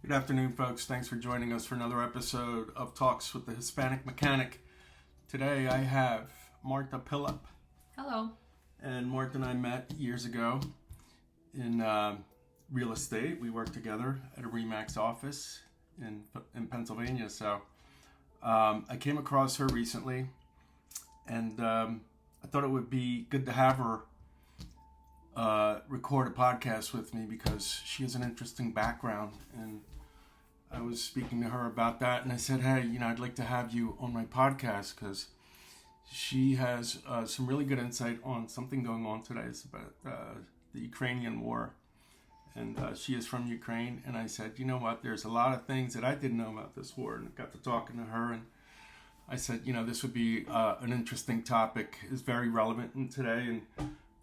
Good afternoon, folks. Thanks for joining us for another episode of Talks with the Hispanic Mechanic. Today I have Marta Pilip. Hello. And Marta and I met years ago in real estate. We worked together at a RE/MAX office in Pennsylvania. So I came across her recently, and I thought it would be good to have her record a podcast with me because she has an interesting background, and I was speaking to her about that, and I said, hey, I'd like to have you on my podcast because she has some really good insight on something going on today. It's about the Ukrainian war, and she is from Ukraine, and I said, you know what, there's a lot of things that I didn't know about this war, and I got to talking to her, and I said, this would be an interesting topic. It's very relevant in today, and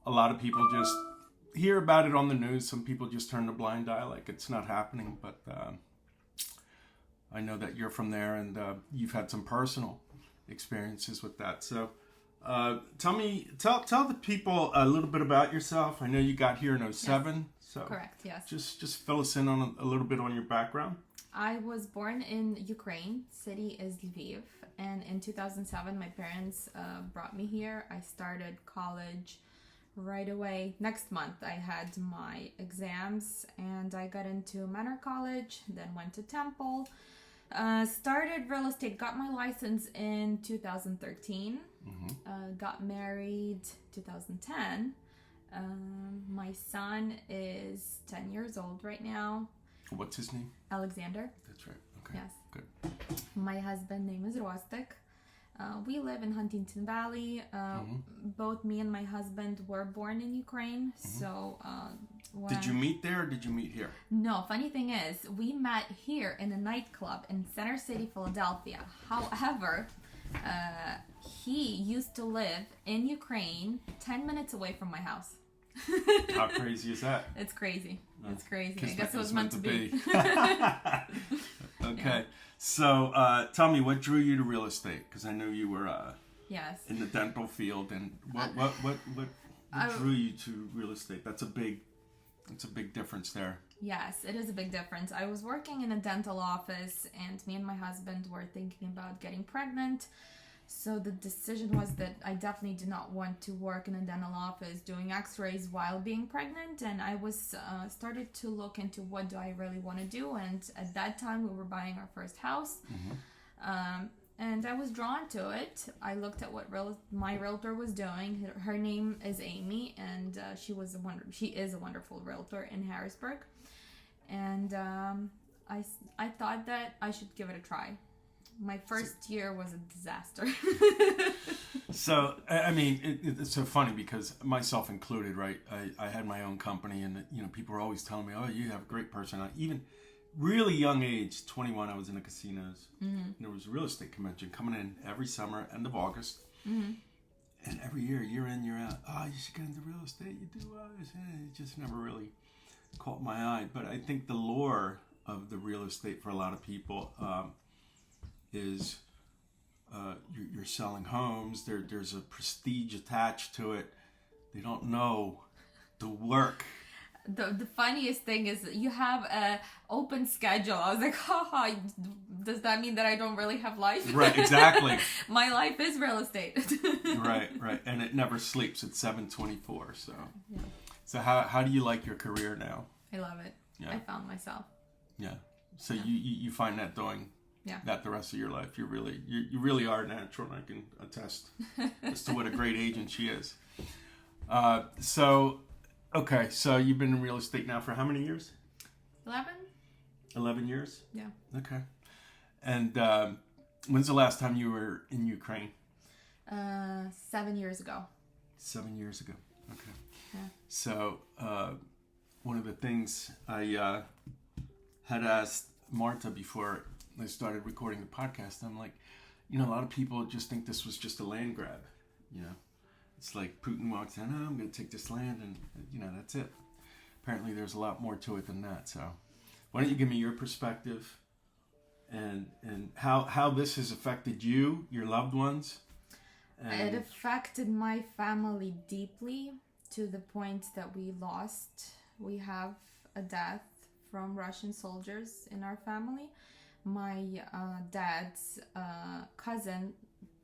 a lot of people just hear about it on the news. Some people just turn a blind eye like it's not happening. But I know that you're from there, and you've had some personal experiences with that. So tell the people a little bit about yourself. I know you got here in 2007. Yes. So correct, yes. Just fill us in on a little bit on your background. I was born in Ukraine. City is Lviv. And in 2007, my parents brought me here. I started college right away. Next month I had my exams and I got into Manor College, then went to Temple, started real estate, got my license in 2013, got married 2010. My son is 10 years old right now. What's his name? Alexander. That's right. Okay. Yes. Good. My husband's name is Rostek. We live in Huntington Valley. Both me and my husband were born in Ukraine. So, did you meet there or did you meet here? No, funny thing is, we met here in a nightclub in Center City, Philadelphia. However, he used to live in Ukraine 10 minutes away from my house. How crazy is that? It's crazy. No. It's crazy. I guess it was meant to be. Okay. Yeah. So tell me, what drew you to real estate? Because I know you were yes. in the dental field, and what drew you to real estate? That's a big difference there. Yes, it is a big difference. I was working in a dental office, and me and my husband were thinking about getting pregnant. So the decision was that I definitely did not want to work in a dental office doing x-rays while being pregnant. And I was started to look into what do I really want to do. And at that time, we were buying our first house. And I was drawn to it. I looked at what my realtor was doing. Her name is Amy, and she is a wonderful realtor in Harrisburg. And I thought that I should give it a try. My first year was a disaster. So, I mean, it's so funny because myself included, right? I had my own company, and people were always telling me, "Oh, you have a great personality." Even really young age, 21, I was in the casinos. And there was a real estate convention coming in every summer, end of August, and every year in, year out. Oh, you should get into real estate. You do this. It just never really caught my eye. But I think the lure of the real estate for a lot of people is you're selling homes. There's a prestige attached to it. They don't know the work. The funniest thing is that you have an open schedule. I was like, haha, does that mean that I don't really have life? Right, exactly. My life is real estate. Right. And it never sleeps. It's 7/24. So, yeah. So how do you like your career now? I love it. Yeah. I found myself. Yeah. So you find that doing that the rest of your life. You really are natural, and I can attest as to what a great agent she is. Okay, so you've been in real estate now for how many years? 11. 11 years? Yeah. Okay. And when's the last time you were in Ukraine? 7 years ago. 7 years ago. Okay. Yeah. So one of the things I had asked Marta before I started recording the podcast, I'm like, a lot of people just think this was just a land grab, It's like Putin walks in, I'm going to take this land, and, that's it. Apparently there's a lot more to it than that. So why don't you give me your perspective and how this has affected you, your loved ones? It affected my family deeply to the point that we have a death from Russian soldiers in our family. My dad's cousin,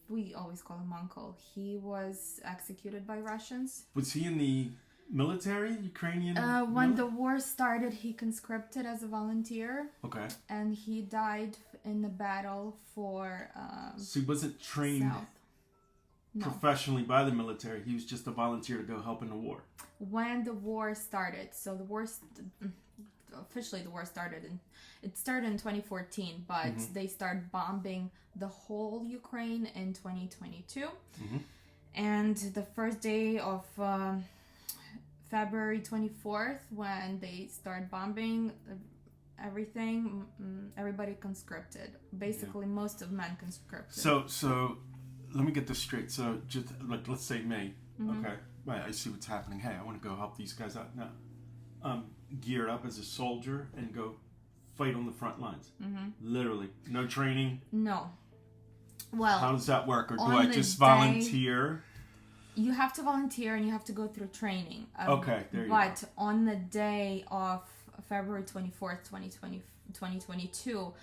we always call him uncle, he was executed by Russians. Was he in the military, Ukrainian? When the war started, he conscripted as a volunteer. Okay. And he died in the battle for So he wasn't trained professionally by the military. He was just a volunteer to go help in the war. When the war started, so the war officially the war started in 2014, but they started bombing the whole Ukraine in 2022. And the first day of February 24th, when they start bombing everything, everybody conscripted. Basically, most of men conscripted. So let me get this straight. So just like, let's say May. Okay, right. I see what's happening. Hey, I want to go help these guys out now. Geared up as a soldier and go fight on the front lines. Literally, no training. No. Well, how does that work? Or do I just volunteer? You have to volunteer and you have to go through training. Okay, there you go. But on the day of February 24th, 2022,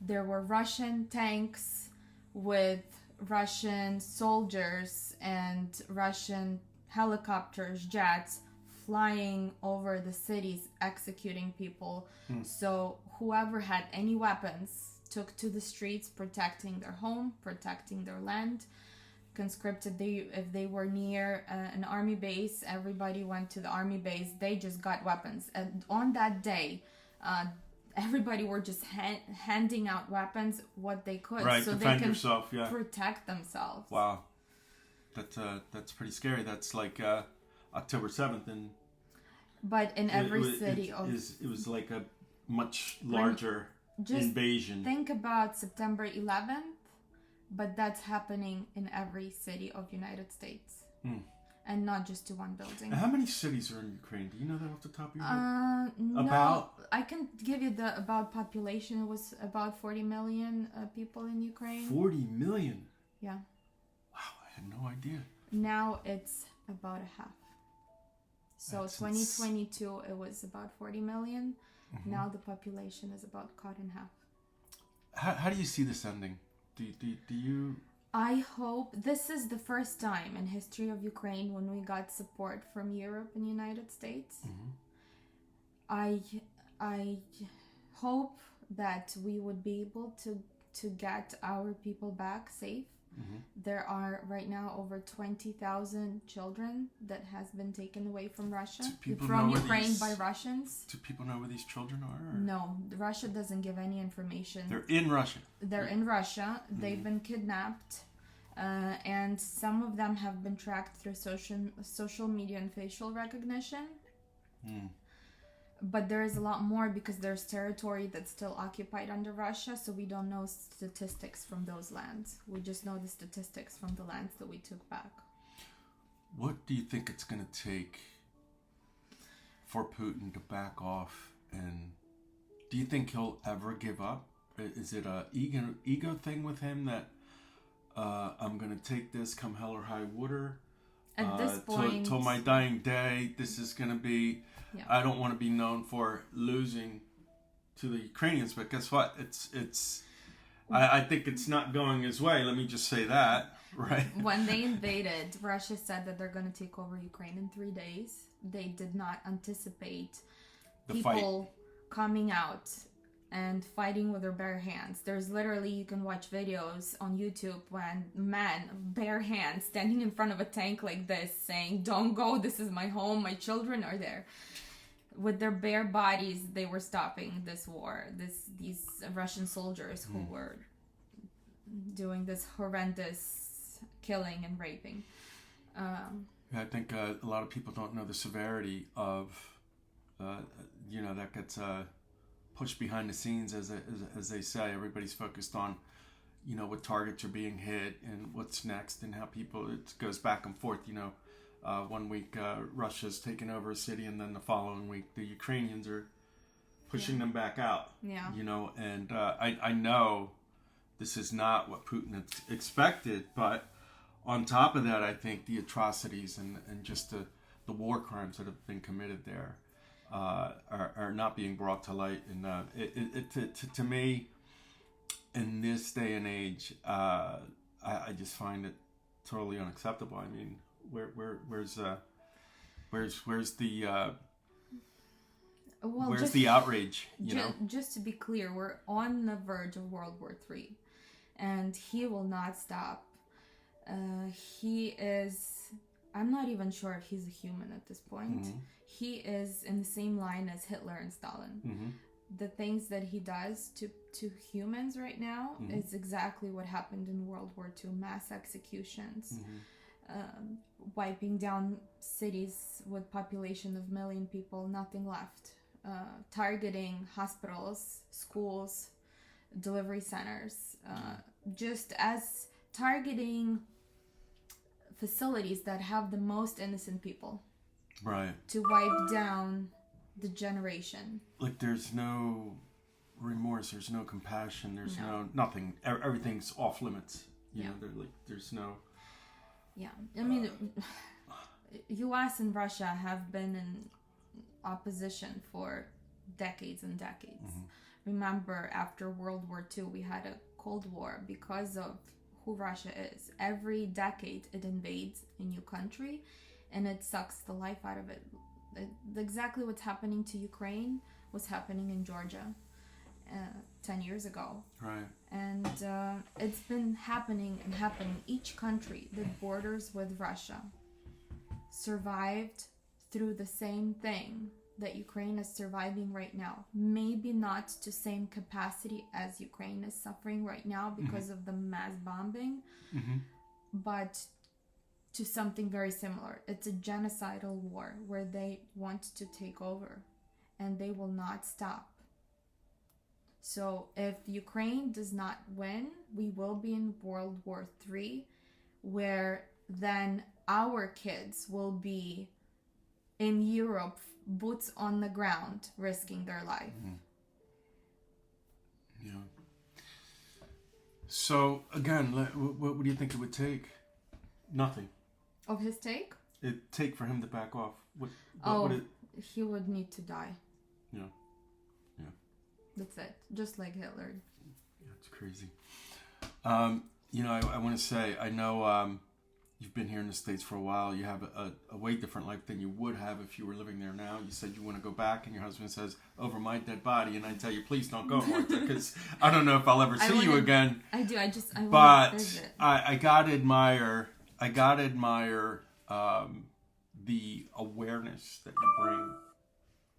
there were Russian tanks with Russian soldiers and Russian helicopters, jets, flying over the cities, executing people. So whoever had any weapons took to the streets, protecting their home, protecting their land. Conscripted, if they were near an army base, everybody went to the army base. They just got weapons, and on that day everybody were just handing out weapons what they could, so they can protect themselves. Wow, that's pretty scary. That's like October 7th, and but in every city it was like a much larger invasion. Think about September 11th. But that's happening in every city of United States. And not just to one building. How many cities are in Ukraine? Do you know that off the top of your head? No, I can give you the about population. It was about 40 million people in Ukraine. 40 million? Yeah. Wow, I had no idea. Now it's about a half. So that's 2022, it was about 40 million. Now the population is about cut in half. How do you see this ending? Do you... I hope this is the first time in history of Ukraine when we got support from Europe and United States. I hope that we would be able to get our people back safe. There are right now over 20,000 children that has been taken away from Russia, from Ukraine by Russians. Do people know where these children are? Or? No, Russia doesn't give any information. They're in Russia. They're in Russia. They've been kidnapped, and some of them have been tracked through social media and facial recognition. But there is a lot more because there's territory that's still occupied under Russia, so we don't know statistics from those lands. We just know the statistics from the lands that we took back. What do you think it's going to take for Putin to back off? And do you think he'll ever give up? Is it a ego thing with him that I'm going to take this come hell or high water? At this point... Till my dying day, this is going to be... Yeah. I don't want to be known for losing to the Ukrainians, but guess what? I think it's not going his way. Let me just say that, right? When they invaded, Russia said that they're going to take over Ukraine in 3 days. They did not anticipate people coming out and fighting with their bare hands. There's literally, you can watch videos on YouTube when men, bare hands, standing in front of a tank like this, saying, "Don't go, this is my home, my children are there." With their bare bodies, they were stopping this war. These Russian soldiers who were doing this horrendous killing and raping. I think a lot of people don't know the severity of, that gets pushed behind the scenes, as they say. Everybody's focused on, what targets are being hit and what's next and how it goes back and forth, 1 week Russia's taken over a city, and then the following week the Ukrainians are pushing them back out. Yeah. And I know this is not what Putin expected, but on top of that, I think the atrocities and just the war crimes that have been committed there are not being brought to light. And to me, in this day and age, I just find it totally unacceptable. I mean, where's the Well, where's the outrage? Just to be clear, we're on the verge of World War III, and he will not stop. He is. I'm not even sure if he's a human at this point. Mm-hmm. He is in the same line as Hitler and Stalin. Mm-hmm. The things that he does to humans right now Mm-hmm. is exactly what happened in World War II. Mass executions, wiping down cities with population of 1 million people, nothing left. Targeting hospitals, schools, delivery centers, just as targeting facilities that have the most innocent people. Right. To wipe down the generation. Like there's no remorse, there's no compassion, there's nothing. Everything's off limits. You know, there's no. Yeah, I mean, U.S. and Russia have been in opposition for decades and decades. Mm-hmm. Remember, after World War II, we had a Cold War because of who Russia is. Every decade, it invades a new country, and it sucks the life out of it. Exactly what's happening to Ukraine was happening in Georgia 10 years ago. Right. And it's been happening. Each country that borders with Russia survived through the same thing that Ukraine is surviving right now. Maybe not to same capacity as Ukraine is suffering right now because of the mass bombing, but to something very similar. It's a genocidal war where they want to take over and they will not stop. So if Ukraine does not win, we will be in World War III, where then our kids will be in Europe, boots on the ground, risking their life. Yeah. So again, what do you think it would take? Nothing. Of his take? It'd take for him to back off. He would need to die. Yeah. That's it. Just like Hitler. Yeah, it's crazy. I want to say, I know you've been here in the States for a while. You have a way different life than you would have if you were living there now. You said you want to go back, and your husband says, over my dead body. And I tell you, please don't go, Marta, because I don't know if I'll ever see you again. I do. I want to visit. I got to admire the awareness that you bring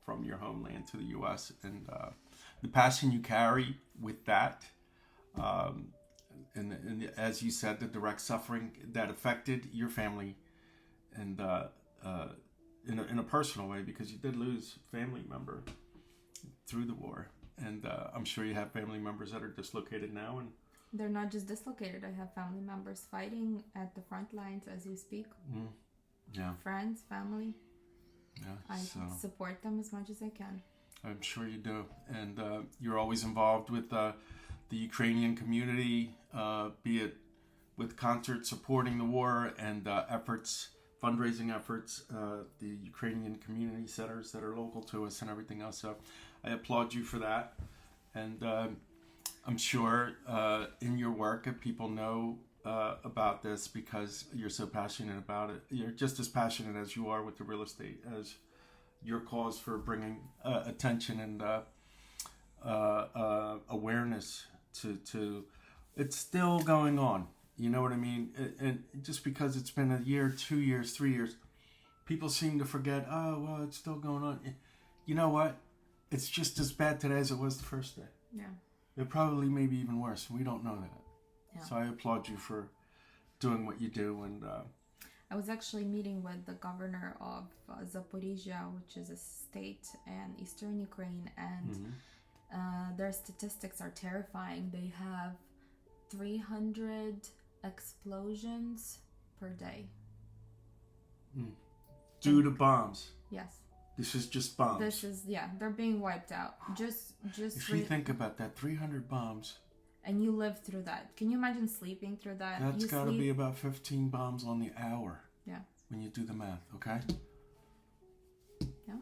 from your homeland to the U.S. and the passion you carry with that. And as you said, the direct suffering that affected your family, and in a personal way, because you did lose a family member through the war, and I'm sure you have family members that are dislocated now, and they're not just dislocated. I have family members fighting at the front lines as we speak. Yeah. Friends, family. Yeah. I support them as much as I can. I'm sure you do, and you're always involved with the Ukrainian community, be it with concerts supporting the war and fundraising efforts, the Ukrainian community centers that are local to us and everything else. So I applaud you for that. And I'm sure in your work, if people know about this because you're so passionate about it, you're just as passionate as you are with the real estate, as your cause for bringing attention and awareness to it's still going on. You know what I mean? And just because it's been a year, 2 years, 3 years, people seem to forget, oh, well, it's still going on. You know what? It's just as bad today as it was the first day. Yeah. It probably may be even worse. We don't know that. Yeah. So I applaud you for doing what you do. And I was actually meeting with the governor of Zaporizhia, which is a state in eastern Ukraine, and their statistics are terrifying. They have 300 explosions per day. Due to bombs. Yes. This is just bombs. They're being wiped out. Just if you think about that, 300 bombs. And you live through that. Can you imagine sleeping through that? That's got to be about 15 bombs on the hour. Yeah. When you do the math, okay? Yeah.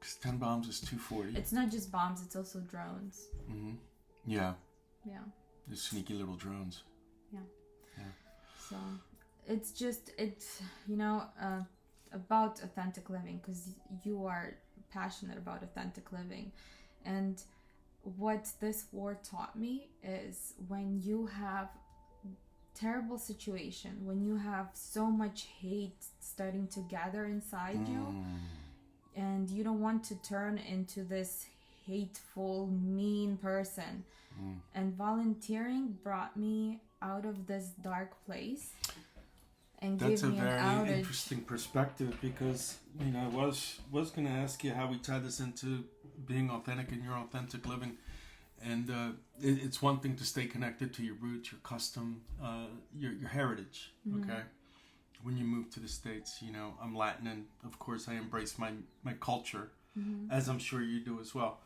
Because 10 bombs is 240. It's not just bombs, it's also drones. Mm-hmm. Yeah. Yeah. The sneaky little drones. Yeah. Yeah. So it's about authentic living, because you are passionate about authentic living. And what this war taught me is, when you have terrible situation, when you have so much hate starting to gather inside you, and you don't want to turn into this hateful, mean person. And volunteering brought me out of this dark place and That's gave me an outage. That's a very interesting perspective, because, I was going to ask you how we tie this into being authentic in your authentic living. And it's one thing to stay connected to your roots, your custom, your heritage, okay? When you move to the States, I'm Latin, and of course I embrace my culture, as I'm sure you do as well.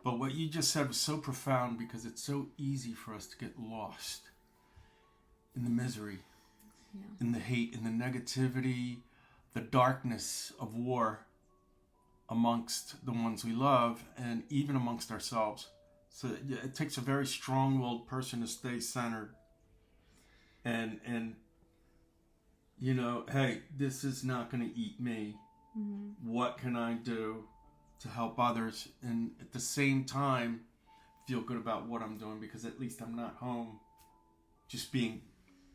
But what you just said was so profound, because it's so easy for us to get lost in the misery, in the hate, in the negativity, the darkness of war amongst the ones we love, and even amongst ourselves. So it takes a very strong-willed person to stay centered and hey, this is not going to eat me. What can I do to help others, and at the same time feel good about what I'm doing, because at least I'm not home just being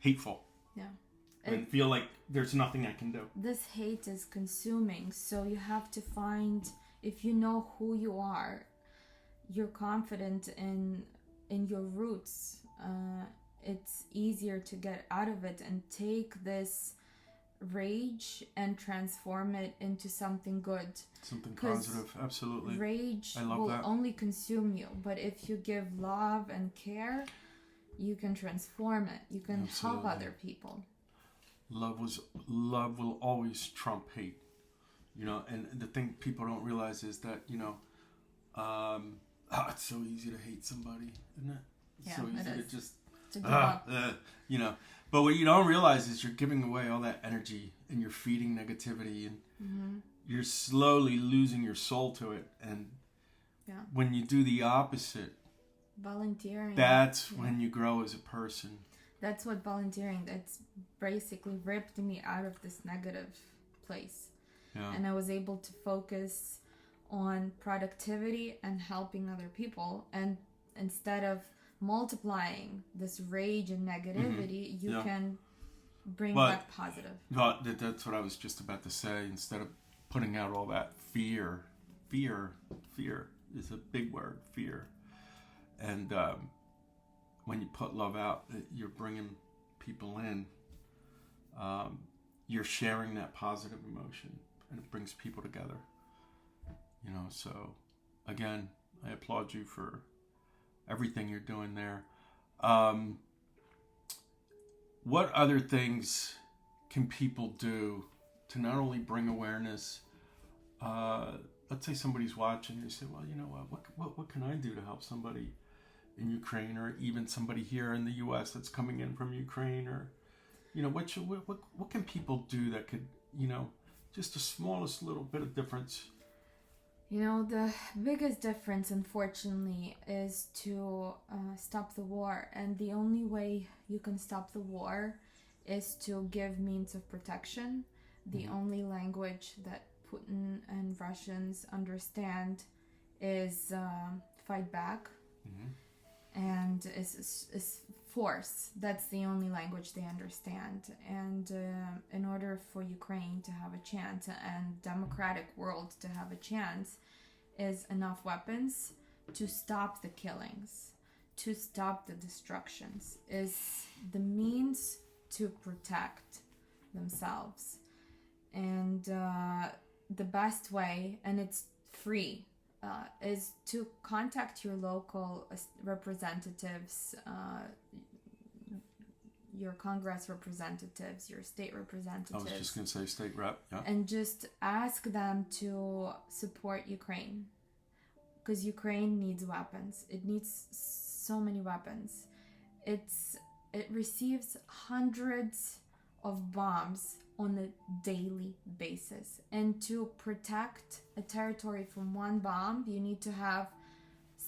hateful. Yeah. And feel like there's nothing I can do. This hate is consuming, so you have to find, if you know who you are, you're confident in your roots, it's easier to get out of it and take this rage and transform it into something good. Something positive, absolutely. Rage will only consume you, but if you give love and care, you can transform it. You can help other people. Love will always trump hate, and the thing people don't realize is that, it's so easy to hate somebody, isn't it? It's so easy to just, but what you don't realize is you're giving away all that energy, and you're feeding negativity, and you're slowly losing your soul to it. And when you do the opposite, volunteering, that's when you grow as a person. That's what volunteering, that's basically ripped me out of this negative place. And I was able to focus on productivity and helping other people, and instead of multiplying this rage and negativity, you can bring back positive. That's what I was just about to say. Instead of putting out all that fear is a big word, fear. And when you put love out, you're bringing people in. You're sharing that positive emotion, and it brings people together. So again, I applaud you for everything you're doing there. What other things can people do to not only bring awareness? Let's say somebody's watching, they say, well, what can I do to help somebody in Ukraine, or even somebody here in the U.S. that's coming in from Ukraine, or what can people do that could, just the smallest little bit of difference? The biggest difference, unfortunately, is to stop the war. And the only way you can stop the war is to give means of protection. The only language that Putin and Russians understand is fight back. And is force. That's the only language they understand. And in order for Ukraine to have a chance, and democratic world to have a chance, is enough weapons to stop the killings, to stop the destructions, is the means to protect themselves. And the best way, and it's free, is to contact your local representatives, your Congress representatives, your state representatives. I was just going to say state rep, yeah. And just ask them to support Ukraine. Because Ukraine needs weapons. It needs so many weapons. It receives hundreds of bombs on a daily basis. And to protect a territory from one bomb, you need to have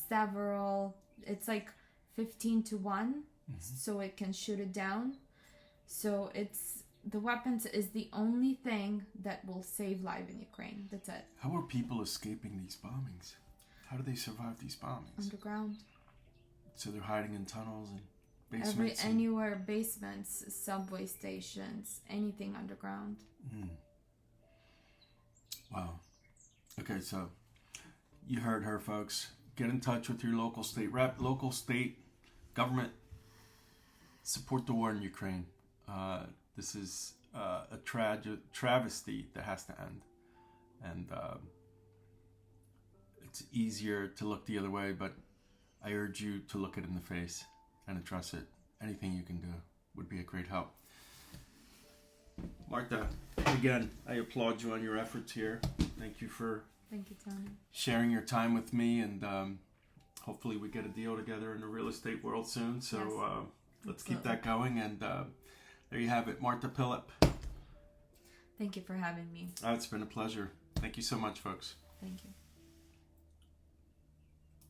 several, it's like 15 to 1, so it can shoot it down. So the weapons is the only thing that will save life in Ukraine. That's it. How are people escaping these bombings? How do they survive these bombings? Underground. So they're hiding in tunnels and basements? Anywhere, basements, subway stations, anything underground. Wow. Okay, so you heard her, folks. Get in touch with your local state rep, local state government. Support the war in Ukraine. This is a travesty that has to end. And it's easier to look the other way, but I urge you to look it in the face and address it. Anything you can do would be a great help. Marta, again, I applaud you on your efforts here. Thank you, Tony. Sharing your time with me, and hopefully we get a deal together in the real estate world soon. So Yes. let's keep that going. And there you have it, Marta Pilip. Thank you for having me. It's been a pleasure. Thank you so much, folks. Thank you.